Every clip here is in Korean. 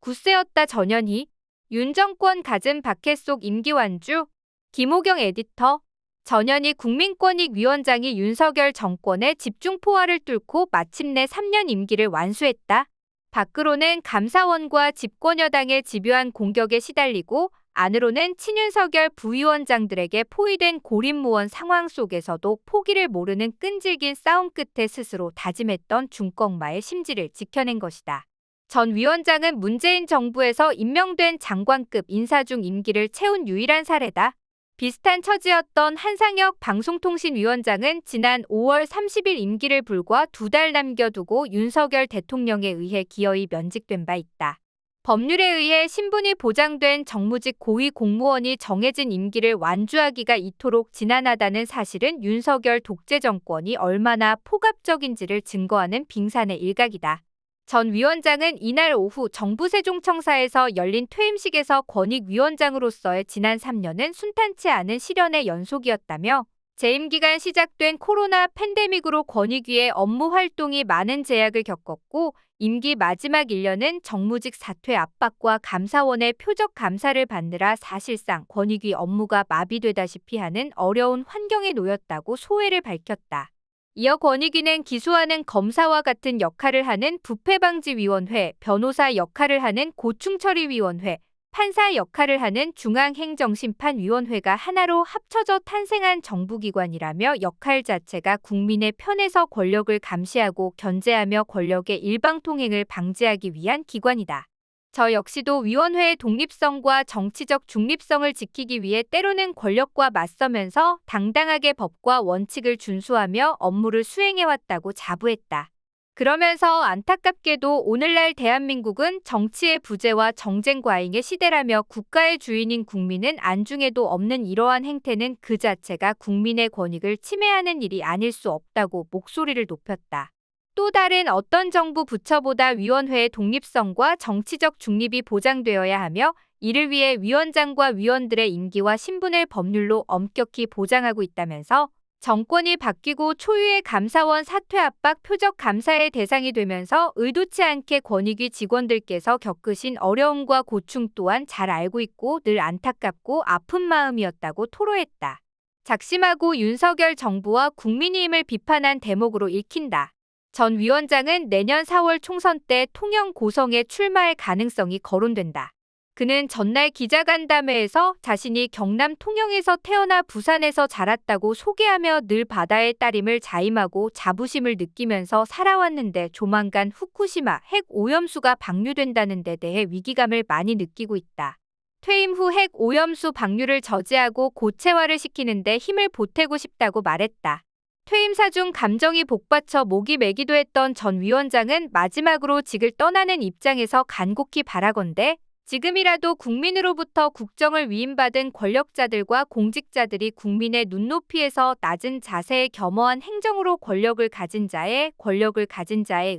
굳세었다 전현희. 윤 정권 갖은 박해 속 임기 완주. 김호경 에디터. 전현희 국민권익위원장이 윤석열 정권의 집중포화를 뚫고 마침내 3년 임기를 완수했다. 밖으로는 감사원과 집권여당의 집요한 공격에 시달리고 안으로는 친윤석열 부위원장들에게 포위된 고립무원 상황 속에서도 포기를 모르는 끈질긴 싸움 끝에 스스로 다짐했던 중꺾마의 심지를 지켜낸 것이다. 전 위원장은 문재인 정부에서 임명된 장관급 인사 중 임기를 채운 유일한 사례다. 비슷한 처지였던 한상혁 방송통신위원장은 지난 5월 30일 임기를 불과 2달 남겨두고 윤석열 대통령에 의해 기어이 면직된 바 있다. 법률에 의해 신분이 보장된 정무직 고위 공무원이 정해진 임기를 완주하기가 이토록 지난하다는 사실은 윤석열 독재 정권이 얼마나 폭압적인지를 증거하는 빙산의 일각이다. 전 위원장은 이날 오후 정부 세종청사에서 열린 퇴임식에서 권익위원장으로서의 지난 3년은 순탄치 않은 시련의 연속이었다며 재임 기간 시작된 코로나 팬데믹으로 권익위의 업무 활동이 많은 제약을 겪었고 임기 마지막 1년은 정무직 사퇴 압박과 감사원의 표적 감사를 받느라 사실상 권익위 업무가 마비되다시피 하는 어려운 환경에 놓였다고 소회를 밝혔다. 이어 권익위는 기소하는 검사와 같은 역할을 하는 부패방지위원회, 변호사 역할을 하는 고충처리위원회, 판사 역할을 하는 중앙행정심판위원회가 하나로 합쳐져 탄생한 정부기관이라며 역할 자체가 국민의 편에서 권력을 감시하고 견제하며 권력의 일방통행을 방지하기 위한 기관이다. 저 역시도 위원회의 독립성과 정치적 중립성을 지키기 위해 때로는 권력과 맞서면서 당당하게 법과 원칙을 준수하며 업무를 수행해왔다고 자부했다. 그러면서 안타깝게도 오늘날 대한민국은 정치의 부재와 정쟁 과잉의 시대라며 국가의 주인인 국민은 안중에도 없는 이러한 행태는 그 자체가 국민의 권익을 침해하는 일이 아닐 수 없다고 목소리를 높였다. 또 다른 어떤 정부 부처보다 위원회의 독립성과 정치적 중립이 보장되어야 하며 이를 위해 위원장과 위원들의 임기와 신분을 법률로 엄격히 보장하고 있다면서 정권이 바뀌고 초유의 감사원 사퇴 압박 표적 감사의 대상이 되면서 의도치 않게 권익위 직원들께서 겪으신 어려움과 고충 또한 잘 알고 있고 늘 안타깝고 아픈 마음이었다고 토로했다. 작심하고 윤석열 정부와 국민의힘을 비판한 대목으로 읽힌다. 전 위원장은 내년 4월 총선 때 통영 고성에 출마할 가능성이 거론된다. 그는 전날 기자간담회에서 자신이 경남 통영에서 태어나 부산에서 자랐다고 소개하며 늘 바다의 따림을 자임하고 자부심을 느끼면서 살아왔는데 조만간 후쿠시마 핵 오염수가 방류된다는 데 대해 위기감을 많이 느끼고 있다. 퇴임 후 핵 오염수 방류를 저지하고 고체화를 시키는데 힘을 보태고 싶다고 말했다. 퇴임사 중 감정이 복받쳐 목이 메기도 했던 전 위원장은 마지막으로 직을 떠나는 입장에서 간곡히 바라건대 지금이라도 국민으로부터 국정을 위임받은 권력자들과 공직자들이 국민의 눈높이에서 낮은 자세의 겸허한 행정으로 권력을 가진 자에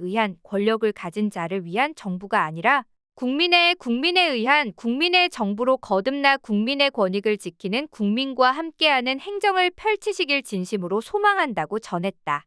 의한 권력을 가진 자를 위한 정부가 아니라 국민에 의한 국민의 정부로 거듭나 국민의 권익을 지키는 국민과 함께하는 행정을 펼치시길 진심으로 소망한다고 전했다.